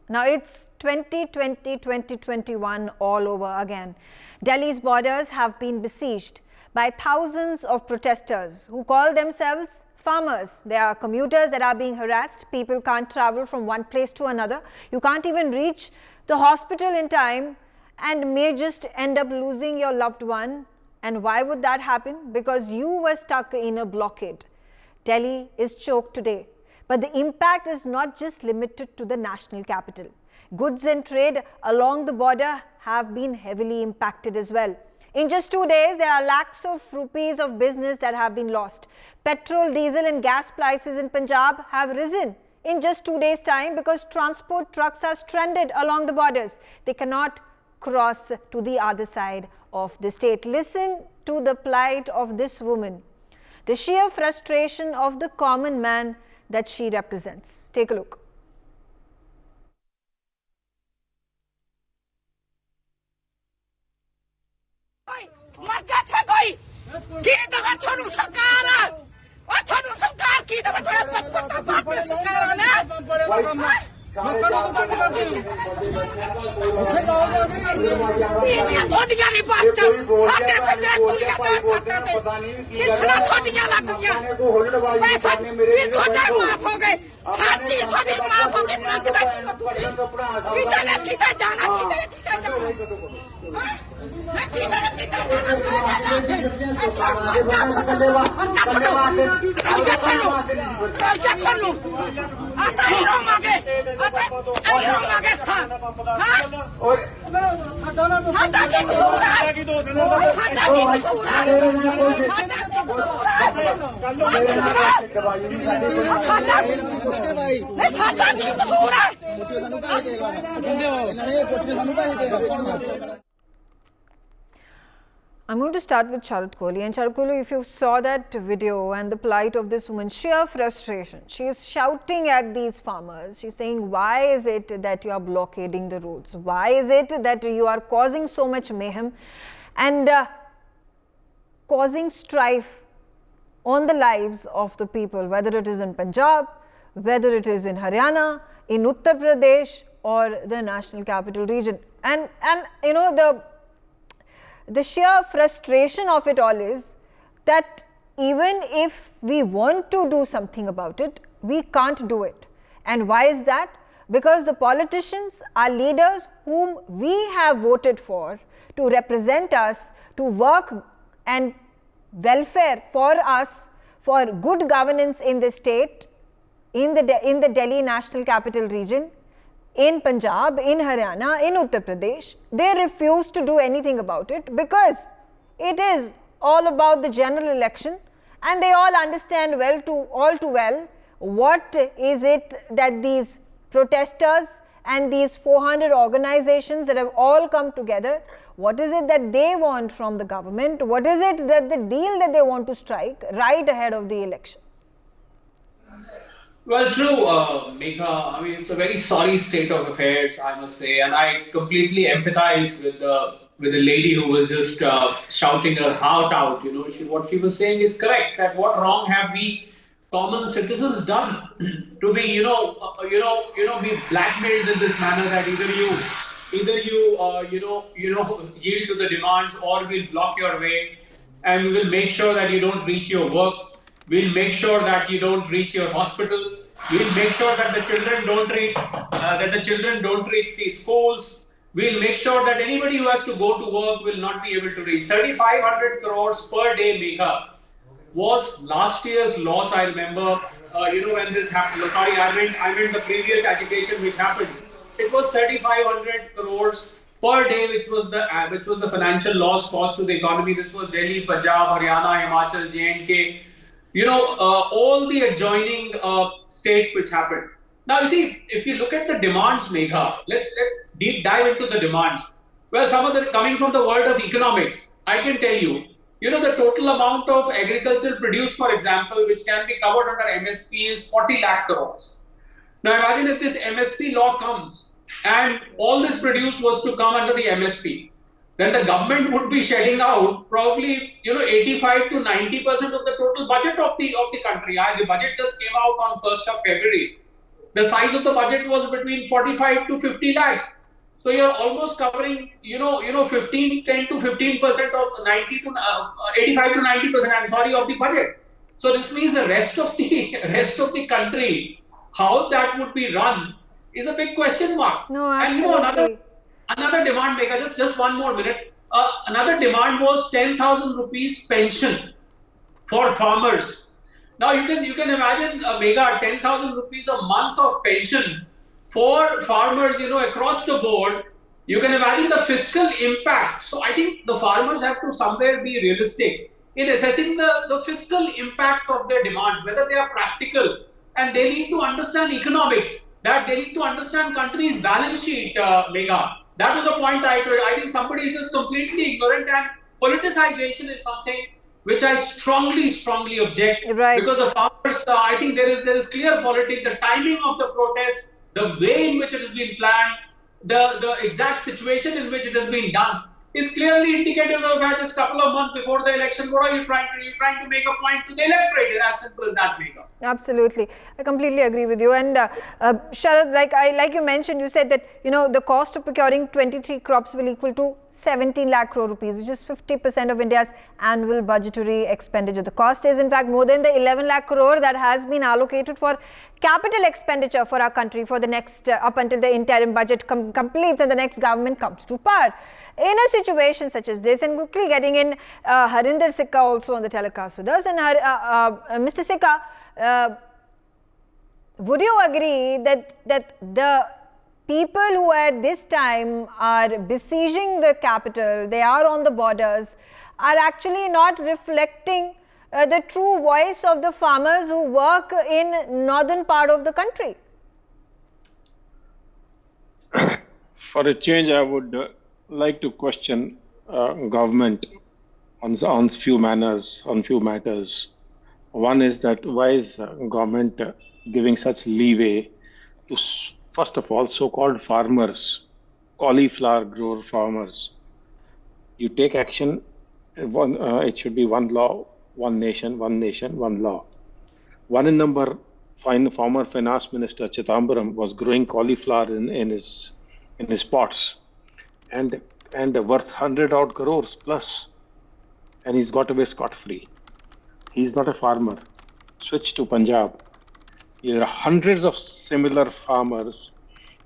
Now it's 2020, 2021 all over again. Delhi's borders have been besieged by thousands of protesters who call themselves farmers. There are commuters that are being harassed. People can't travel from one place to another. You can't even reach the hospital in time and may just end up losing your loved one. And why would that happen? Because you were stuck in a blockade. Delhi is choked today. But the impact is not just limited to the national capital. Goods and trade along the border have been heavily impacted as well. In just 2 days, there are lakhs of rupees of business that have been lost. Petrol, diesel and gas prices in Punjab have risen in just 2 days' time because transport trucks are stranded along the borders. They cannot cross to the other side of the state. Listen to the plight of this woman, the sheer frustration of the common man that she represents. Take a look. I'm going to start with Sharat Kohli. And Sharat Kohli, if you saw that video and the plight of this woman, sheer frustration. She is shouting at these farmers. She's saying, why is it that you are blockading the roads? Why is it that you are causing so much mayhem and causing strife on the lives of the people, whether it is in Punjab, whether it is in Haryana, in Uttar Pradesh or the national capital region. And you know, the sheer frustration of it all is that even if we want to do something about it, we can't do it. And why is that? Because the politicians are leaders whom we have voted for to represent us, to work and welfare for us, for good governance in the state, in the Delhi National Capital Region, in Punjab, in Haryana, in Uttar Pradesh. They refuse to do anything about it because it is all about the general election, and they all understand all too well what is it that these protesters and these 400 organizations that have all come together, what is it that they want from the government, what is it that the deal that they want to strike right ahead of the election. Well, true, Megha. I mean, it's a very sorry state of affairs, I must say, and I completely empathize with the lady who was just shouting her heart out. You know, what she was saying is correct. That what wrong have we common citizens done to be, be blackmailed in this manner that either you yield to the demands, or we'll block your way, and we will make sure that you don't reach your work. We'll make sure that you don't reach your hospital. We'll make sure that the children don't reach the schools. We'll make sure that anybody who has to go to work will not be able to reach. 3,500 crores per day, Megha, was last year's loss. I remember, when this happened. Sorry, I meant the previous agitation which happened. It was 3,500 crores per day, which was the financial loss caused to the economy. This was Delhi, Punjab, Haryana, Himachal, J&K. All the adjoining states which happened. Now, you see, if you look at the demands, Megha, let's deep dive into the demands. Well, some of the coming from the world of economics, I can tell you, the total amount of agriculture produced, for example, which can be covered under MSP is 40 lakh crores. Now, imagine if this MSP law comes and all this produce was to come under the MSP. Then the government would be shedding out probably 85 to 90% of the total budget of the country. The budget just came out on 1st of February. The size of the budget was between 45 to 50 lakhs. So you're almost covering, 10 to 15% of 90 to 85 to 90%. I'm sorry, of the budget. So this means the rest of the rest of the country, how that would be run, is a big question mark. No, And absolutely. another demand maker. Just one more minute. Another demand was 10,000 rupees pension for farmers. Now you can imagine, Mega, 10,000 rupees a month of pension for farmers, across the board. You can imagine the fiscal impact. So I think the farmers have to somewhere be realistic in assessing the fiscal impact of their demands, whether they are practical, and they need to understand economics, that they need to understand country's balance sheet, Mega. That was a point I think somebody is just completely ignorant, and politicization is something which I strongly object, Right. because the farmers, I think there is clear politics, the timing of the protest, the way in which it has been planned, the exact situation in which it has been done is clearly indicative of that. Just a couple of months before the election, what are you trying to do? You're trying to make a point to the electorate. As simple as that, Megha. Absolutely, I completely agree with you. And Sharad, like you mentioned, you said that the cost of procuring 23 crops will equal to 17 lakh crore rupees, which is 50% of India's annual budgetary expenditure. The cost is in fact more than the 11 lakh crore that has been allocated for capital expenditure for our country for the next up until the interim budget completes and the next government comes to power. In a situation such as this, and quickly getting in Harinder Sikka also on the telecast with us, and Mr. Sikka, would you agree that the people who at this time are besieging the capital, they are on the borders, are actually not reflecting the true voice of the farmers who work in northern part of the country? For a change, I would like to question government on few matters. One is that why is government giving such leeway to, first of all, so-called farmers, cauliflower grower farmers? You take action, it should be one law, one nation, one law. One in number, former finance minister Chidambaram was growing cauliflower in his pots, and worth 100 odd crores plus, and he's got away scot-free. He's not a farmer. Switch to Punjab. There are hundreds of similar farmers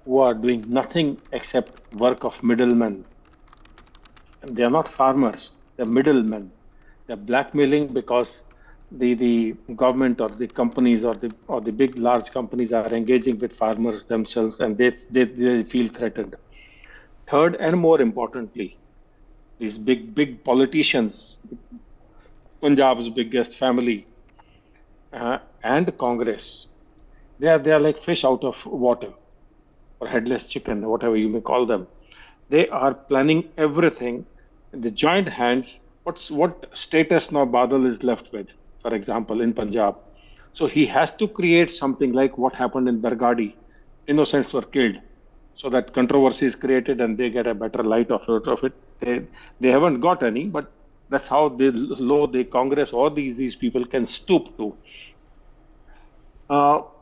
who are doing nothing except work of middlemen. And they are not farmers, they're middlemen. They're blackmailing because the government or the companies or the big large companies are engaging with farmers themselves, and they feel threatened. Third, and more importantly, these big politicians, Punjab's biggest family, and Congress, they are like fish out of water, or headless chicken, whatever you may call them. They are planning everything. The joint hands. What status now Badal is left with, for example, in Punjab? So he has to create something like what happened in Bargadi. Innocents were killed, so that controversy is created and they get a better light of it. They haven't got any, but that's how the Congress or these people can stoop to.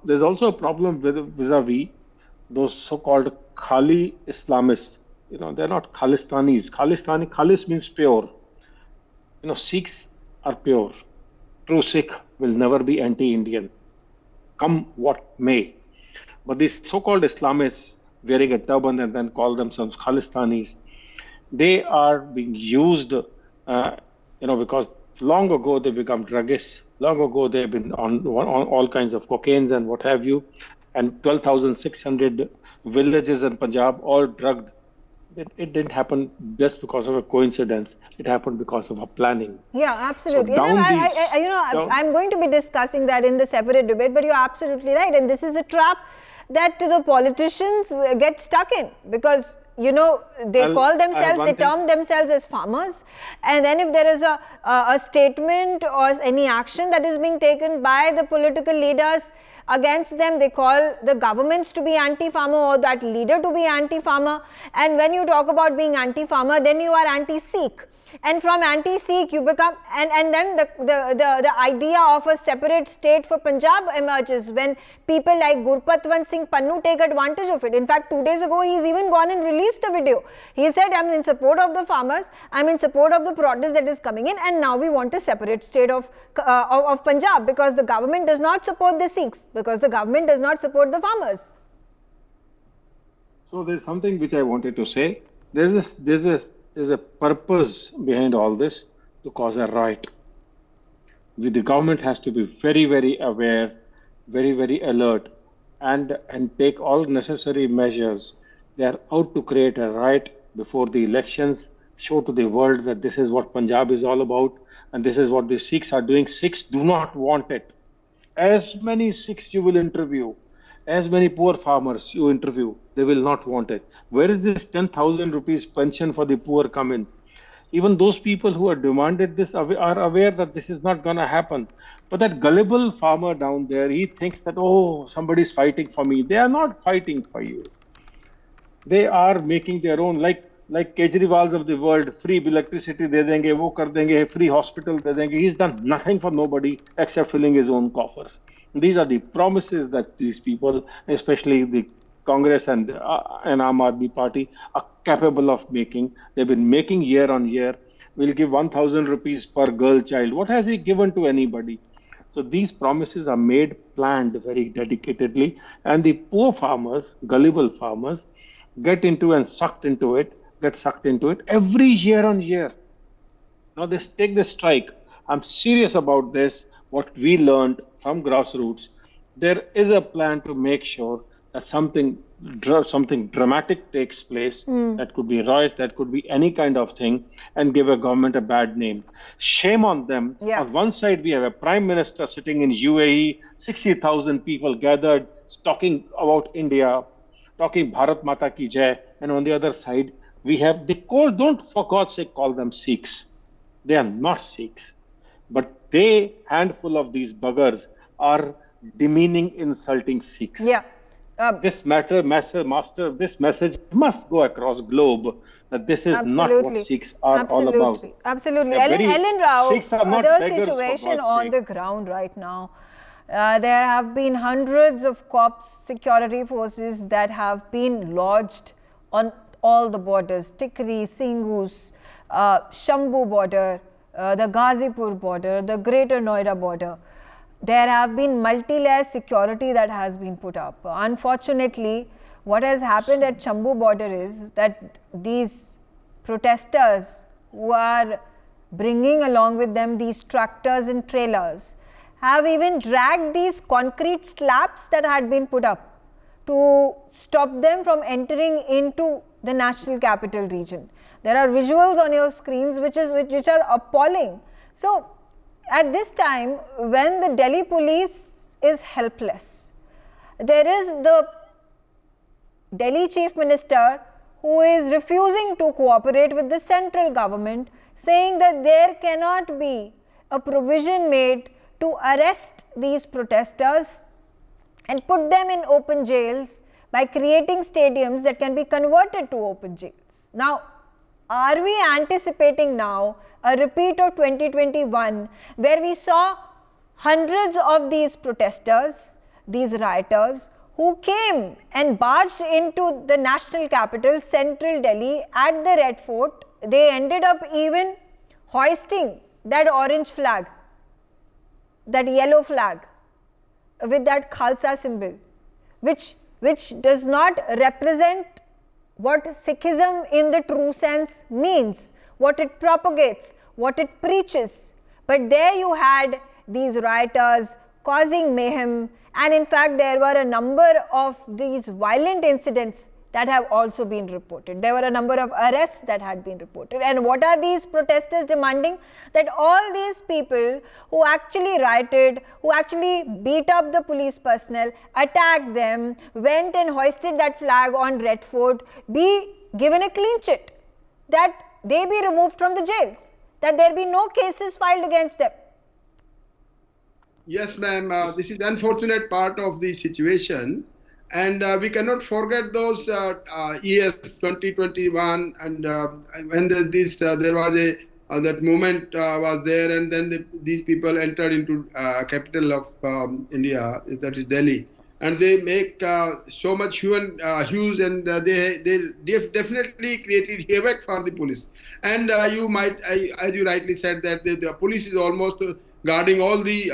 There's also a problem vis-a-vis those so-called Khali Islamists. They're not Khalistanis. Khalis means pure. Sikhs are pure. True Sikh will never be anti-Indian, come what may. But these so-called Islamists wearing a turban and then call themselves Khalistanis, they are being used, because long ago they become druggists. Long ago they've been on all kinds of cocaines and what have you, and 12,600 villages in Punjab all drugged. It didn't happen just because of a coincidence. It happened because of a planning. Yeah, absolutely. So I'm going to be discussing that in the separate debate, but you're absolutely right. And this is a trap that the politicians get stuck in, because they term themselves as farmers, and then if there is a statement or any action that is being taken by the political leaders against them, they call the governments to be anti-farmer or that leader to be anti-farmer. And when you talk about being anti-farmer, then you are anti-Sikh. And from anti-Sikh you become, and then the idea of a separate state for Punjab emerges when people like Gurpatwant Singh Pannu take advantage of it. In fact, 2 days ago he's even gone and released the video. He said, I'm in support of the farmers, I'm in support of the protest that is coming in, and now we want a separate state of Punjab because the government does not support the Sikhs, because the government does not support the farmers. So there's something which I wanted to say. There's a purpose behind all this to cause a riot. The government has to be very, very aware, very, very alert, and take all necessary measures. They are out to create a riot before the elections, show to the world that this is what Punjab is all about, and this is what the Sikhs are doing. Sikhs do not want it. As many Sikhs you will interview, as many poor farmers you interview, they will not want it. Where is this 10,000 rupees pension for the poor come in? Even those people who are demanded this are aware that this is not going to happen. But that gullible farmer down there, he thinks that, oh, somebody's fighting for me. They are not fighting for you. They are making their own, like Kejriwal's of the world, free electricity de denge, wo kar denge, free hospital de denge. He's done nothing for nobody except filling his own coffers. These are the promises that these people, especially the Congress and Aam Aadmi Party, are capable of making. They've been making year on year. We'll give 1,000 rupees per girl child. What has he given to anybody? So these promises are made, planned very dedicatedly, and the poor farmers, gullible farmers, get sucked into it every year on year. Now they take the strike. I'm serious about this. What we learned from grassroots, there is a plan to make sure that something dramatic takes place. That could be riots, that could be any kind of thing, and give a government a bad name. Shame on them. Yeah. On one side, we have a prime minister sitting in UAE, 60,000 people gathered, talking about India, talking Bharat Mata ki Jai, and on the other side, we have don't for God's sake call them Sikhs. They are not Sikhs. But handful of these buggers are demeaning, insulting Sikhs. Yeah. This this message must go across globe that this is not what Sikhs are all about. Absolutely. Ellen Rao, Sikhs are not the beggars, situation on the ground right now, there have been hundreds of cops, security forces that have been lodged on all the borders, Tikri, Singus, Shambhu border, the Ghazipur border, the Greater Noida border. There have been multi-layer security that has been put up. Unfortunately, what has happened at Shambhu border is that these protesters who are bringing along with them these tractors and trailers have even dragged these concrete slabs that had been put up to stop them from entering into the national capital region. There are visuals on your screens which are appalling. So at this time, when the Delhi police is helpless, there is the Delhi Chief Minister who is refusing to cooperate with the central government, saying that there cannot be a provision made to arrest these protesters and put them in open jails by creating stadiums that can be converted to open jails. Now, are we anticipating now a repeat of 2021 where we saw hundreds of these protesters, these rioters who came and barged into the national capital, central Delhi, at the Red Fort? They ended up even hoisting that orange flag, that yellow flag with that Khalsa symbol, which does not represent what Sikhism in the true sense means, what it propagates, what it preaches. But there you had these rioters causing mayhem, and in fact there were a number of these violent incidents that have also been reported. There were a number of arrests that had been reported. And what are these protesters demanding? That all these people who actually rioted, who actually beat up the police personnel, attacked them, went and hoisted that flag on Red Fort, be given a clean chit, that they be removed from the jails, that there be no cases filed against them. Yes, ma'am. This is unfortunate part of the situation. And we cannot forget those years, 2021, and when there was a that movement was there, and then these people entered into capital of India, that is Delhi, and they make so much hues, and they definitely created havoc for the police. And you might, as you rightly said, that the police is almost guarding all the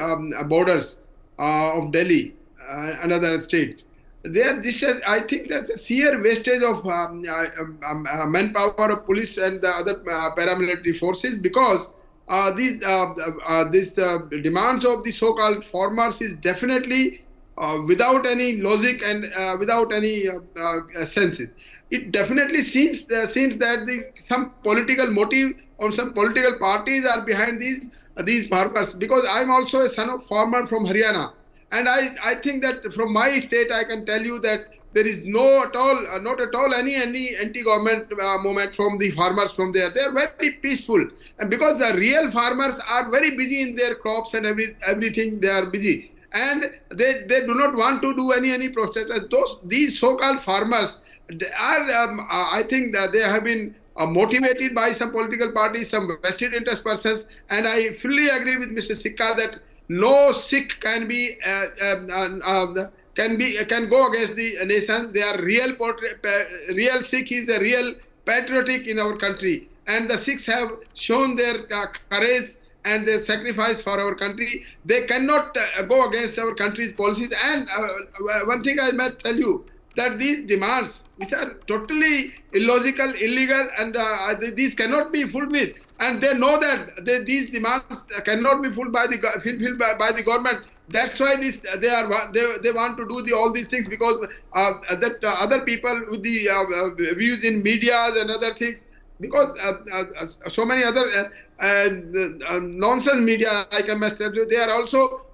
borders of Delhi and other states. This is, I think, that the sheer wastage of manpower of police and the other paramilitary forces, because these demands of the so-called farmers is definitely without any logic and without any senses. It definitely seems that some political motive or some political parties are behind these farmers. Because I'm also a son of farmer from Haryana. And I think that from my state, I can tell you that there is not at all any anti-government movement from the farmers from there. They are very peaceful, and because the real farmers are very busy in their crops and everything, they are busy, and they do not want to do any protest. These so-called farmers are, I think that they have been motivated by some political parties, some vested interest persons, and I fully agree with Mr. Sikka that no Sikh can go against the nation. They are real Sikh is a real patriotic in our country, and the Sikhs have shown their courage and their sacrifice for our country. They cannot go against our country's policies. And one thing I might tell you, that these demands, which are totally illogical, illegal, and these cannot be fulfilled, and they know that these demands cannot be fulfilled by the government. That's why they want to do all these things, because other people with the views in medias and other things, because so many other nonsense media, like I must tell you, they are also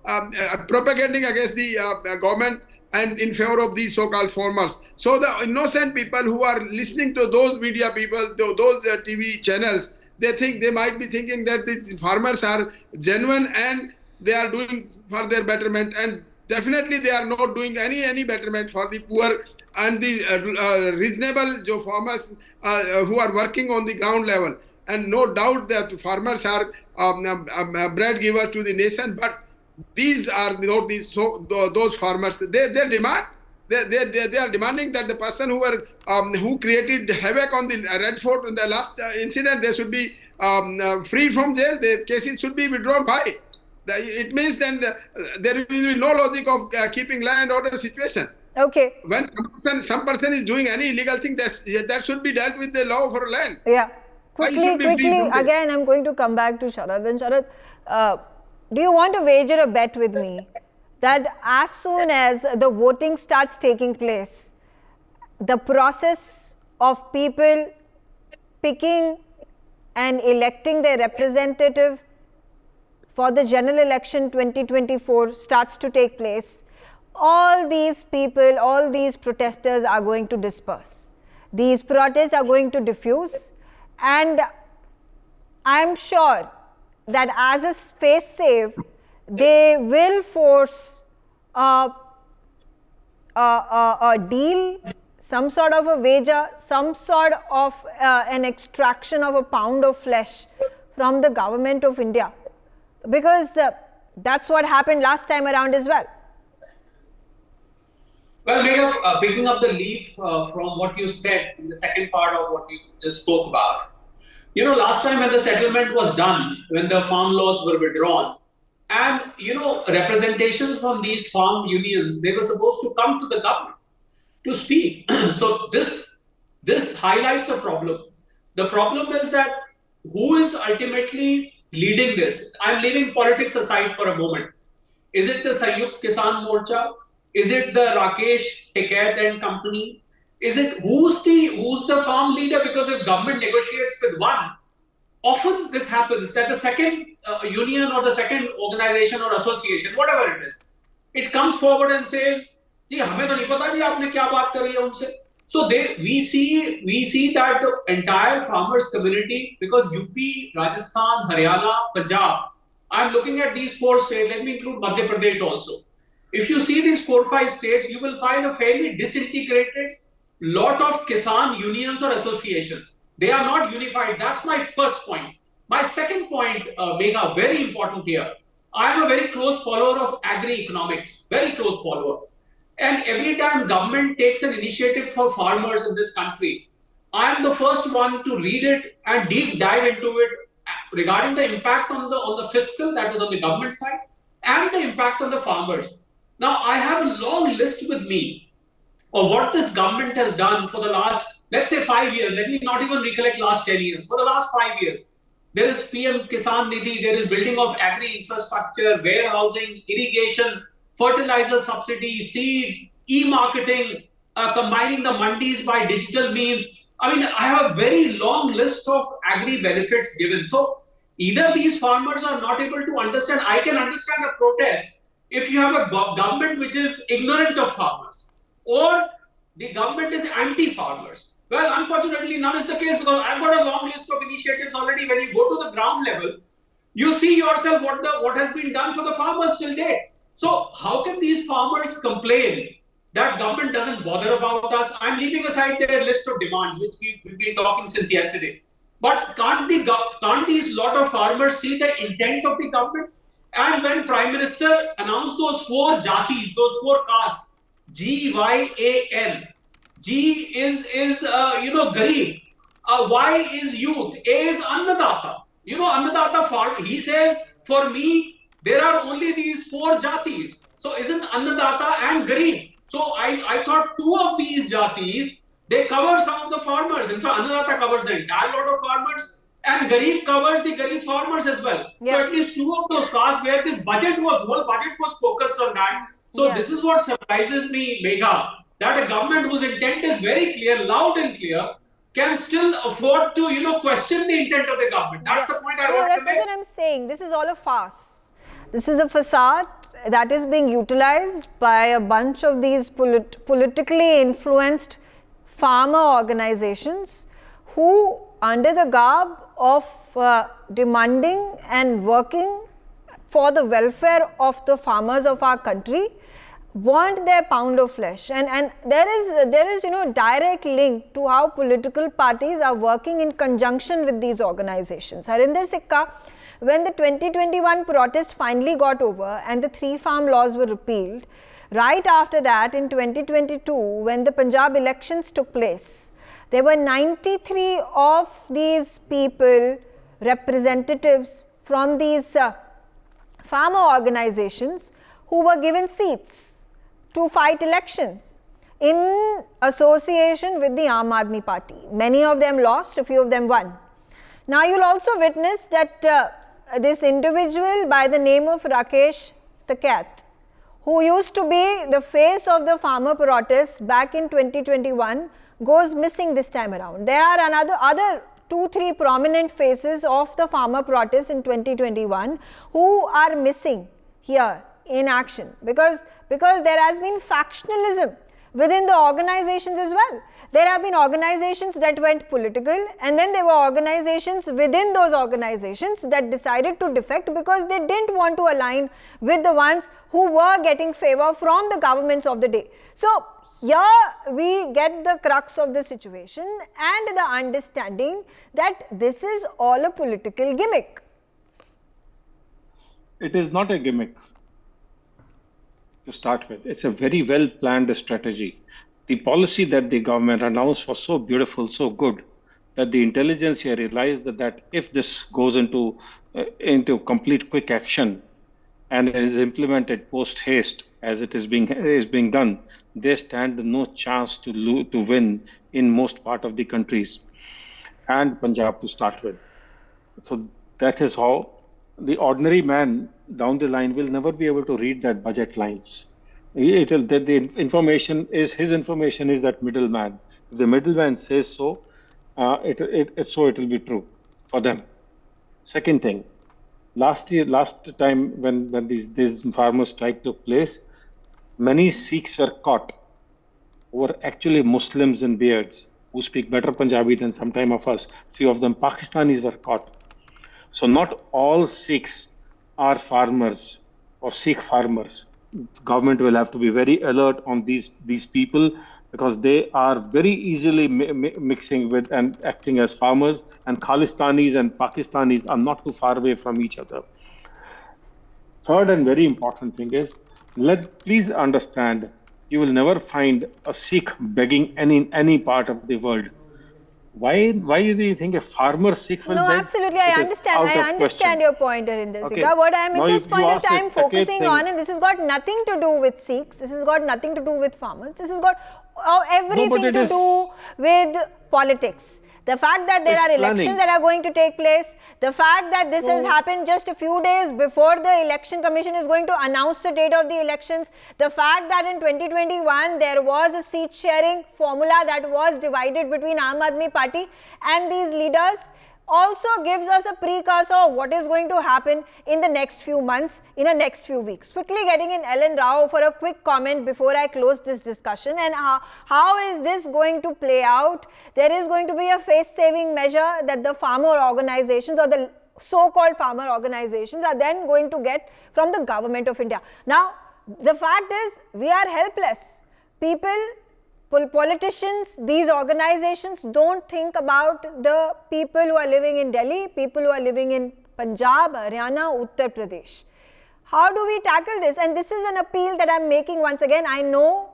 propagating against the government and in favor of these so-called farmers. So the innocent people who are listening to those media people, those TV channels, they might be thinking that the farmers are genuine and they are doing for their betterment, and definitely they are not doing any betterment for the poor and the reasonable farmers who are working on the ground level. And no doubt that farmers are bread giver to the nation, but these are not those farmers. They are demanding that the person who created havoc on the Red Fort in the last incident, they should be free from jail. Their cases should be withdrawn by. It means then there will be no logic of keeping law and order situation. Okay. When some person is doing any illegal thing, that should be dealt with the law of our land. Yeah. Quickly, again, I'm going to come back to Sharad. And Sharad, do you want to wager a bet with me that as soon as the voting starts taking place, the process of people picking and electing their representative for the general election 2024 starts to take place, all these people, all these protesters are going to disperse. These protests are going to diffuse, and I'm sure that as a face save, they will force a deal, some sort of a wager, some sort of an extraction of a pound of flesh from the government of India, because that's what happened last time around as well. Well, Megha, picking up the leaf from what you said in the second part of what you just spoke about, last time when the settlement was done, when the farm laws were withdrawn, and, representation from these farm unions, they were supposed to come to the government to speak. So this highlights a problem. The problem is that who is ultimately leading this? I'm leaving politics aside for a moment. Is it the Sanyukt Kisan Morcha? Is it the Rakesh Tikait and company? Is it who's the farm leader? Because if government negotiates with one, often this happens that the second union or the second organization or association, whatever it is, it comes forward and says, "Ji, हमें तो नहीं पता जी आपने क्या बात करी है उनसे." So we see that the entire farmers community, because UP, Rajasthan, Haryana, Punjab, I'm looking at these 4 states. Let me include Madhya Pradesh also. If you see these 4-5 states, you will find a fairly disintegrated lot of Kisan unions or associations. They are not unified. That's my first point. My second point, Megha, very important here. I am a very close follower of agri-economics, very close follower. And every time government takes an initiative for farmers in this country, I am the first one to read it and deep dive into it regarding the impact on the fiscal, that is on the government side, and the impact on the farmers. Now, I have a long list with me of what this government has done for the last, let's say, 5 years. Let me not even recollect last 10 years. For the last 5 years, there is PM Kisan Nidhi, there is building of agri infrastructure, warehousing, irrigation, fertilizer subsidy, seeds, e-marketing, combining the mandis by digital means. I mean, I have a very long list of agri benefits given. So either these farmers are not able to understand. I can understand a protest if you have a government which is ignorant of farmers, or the government is anti-farmers. Well, unfortunately, none is the case, because I've got a long list of initiatives already. When you go to the ground level, you see yourself what has been done for the farmers till date. So how can these farmers complain that government doesn't bother about us? I'm leaving aside their list of demands, which we've been talking since yesterday. But can't these lot of farmers see the intent of the government? And when Prime Minister announced those four jatis, those four castes, GYAN, G is Garib, Y is youth, A is Annadata. Annadata farm. He says, for me, there are only these four jatis. So isn't Annadata and Garib? So I thought two of these jatis, they cover some of the farmers. In fact, Annadata covers the entire lot of farmers, and Garib covers the Garib farmers as well. Yeah. So at least two of those castes where this whole budget was focused on that. So this is what surprises me, Megha, that a government whose intent is very clear, loud and clear, can still afford to, question the intent of the government. That's the point I want to make. That's what I'm saying. This is all a farce. This is a facade that is being utilized by a bunch of these politically influenced farmer organizations who, under the garb of demanding and working for the welfare of the farmers of our country, want their pound of flesh. And there is direct link to how political parties are working in conjunction with these organizations. Harinder Sikka, when the 2021 protest finally got over and the 3 farm laws were repealed, right after that in 2022, when the Punjab elections took place, there were 93 of these people, representatives from these farmer organizations, who were given seats to fight elections in association with the Aam Aadmi Party. Many of them lost, a few of them won. Now you'll also witness that this individual by the name of Rakesh Takat, who used to be the face of the farmer protests back in 2021, goes missing this time around. There are other 2-3 prominent faces of the farmer protests in 2021 who are missing here in action, because there has been factionalism within the organizations as well. There have been organizations that went political, and then there were organizations within those organizations that decided to defect because they didn't want to align with the ones who were getting favor from the governments of the day. So here we get the crux of the situation and the understanding that this is all a political gimmick. It is not a gimmick to start with. It's a very well planned strategy. The policy that the government announced was so beautiful, so good, that the intelligentsia realized that if this goes into complete quick action and is implemented post haste as it is being done, they stand no chance to win in most part of the countries, and Punjab to start with. So that is how the ordinary man down the line will never be able to read that budget lines. His information is that middleman. If the middleman says so, it will be true for them. Second thing, last time when these farmer strike took place, many Sikhs were caught, who were actually Muslims in beards, who speak better Punjabi than some time of us. Few of them Pakistanis were caught. So not all Sikhs are farmers or Sikh farmers. Government will have to be very alert on these people because they are very easily mixing with and acting as farmers, and Khalistanis and Pakistanis are not too far away from each other. Third and very important thing is, please understand, you will never find a Sikh begging any part of the world. Why do you think a farmer Sikh will beg? No, absolutely, I understand your point, Harinder Singh. What I am at this point of time focusing on, and this has got nothing to do with Sikhs, this has got nothing to do with farmers, this has got everything to do with politics. The fact that there are elections that are going to take place, the fact that this has happened just a few days before the election commission is going to announce the date of the elections, the fact that in 2021 there was a seat sharing formula that was divided between Aam Aadmi Party and these leaders, also gives us a precursor of what is going to happen in the next few months, in the next few weeks. Quickly getting in Ellen Rao for a quick comment before I close this discussion. And how is this going to play out? There is going to be a face-saving measure that the farmer organizations or the so-called farmer organizations are then going to get from the government of India. Now, the fact is, we are helpless. Politicians, these organizations don't think about the people who are living in Delhi, people who are living in Punjab, Haryana, Uttar Pradesh. How do we tackle this? And this is an appeal that I'm making once again. I know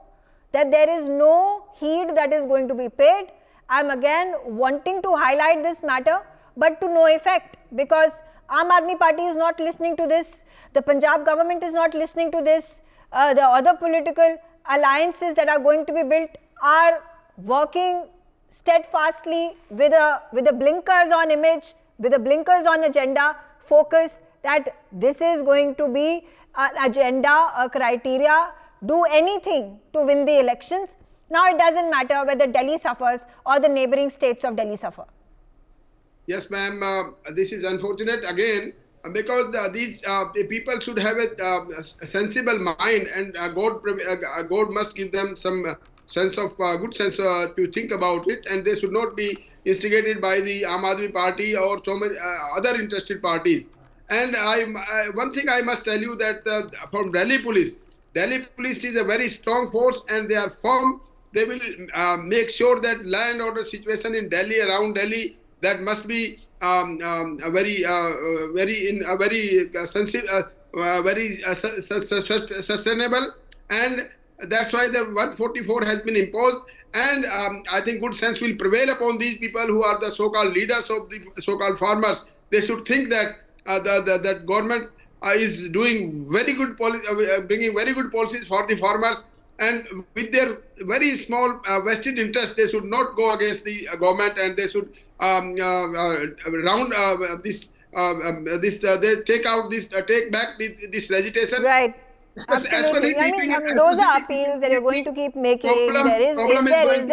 that there is no heed that is going to be paid. I'm again wanting to highlight this matter, but to no effect, because Aam Aadmi Party is not listening to this, the Punjab government is not listening to this, the other political alliances that are going to be built are working steadfastly with a blinkers on image, with a blinkers on agenda, focus that this is going to be an agenda, a criteria, do anything to win the elections. Now it doesn't matter whether Delhi suffers or the neighboring states of Delhi suffer. Yes, ma'am, this is unfortunate again, because these people should have a sensible mind, and God must give them some sense of good sense to think about it, and they should not be instigated by the Aam Aadmi Party or so many other interested parties. And one thing I must tell you that from Delhi Police is a very strong force, and they are firm. They will make sure that law and order situation in Delhi, around Delhi, that must be very sustainable, and that's why the 144 has been imposed. And I think good sense will prevail upon these people who are the so-called leaders of the so-called farmers. They should think that that government is doing very good bringing very good policies for the farmers, and with their very small vested interest, they should not go against the government, and they should take back this legislation. Right. Absolutely. Those are appeals that you're going to keep making. Is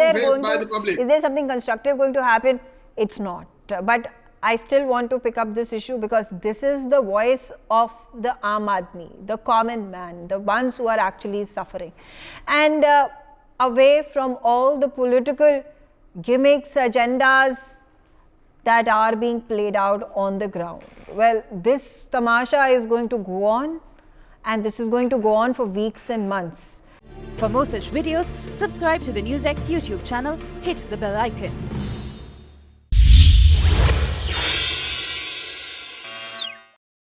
there something constructive going to happen? It's not. But I still want to pick up this issue, because this is the voice of the Aam Aadmi, the common man, the ones who are actually suffering. And away from all the political gimmicks, agendas that are being played out on the ground. Well, this tamasha is going to go on, and this is going to go on for weeks and months. For more such videos, subscribe to the NewsX YouTube channel, hit the bell icon.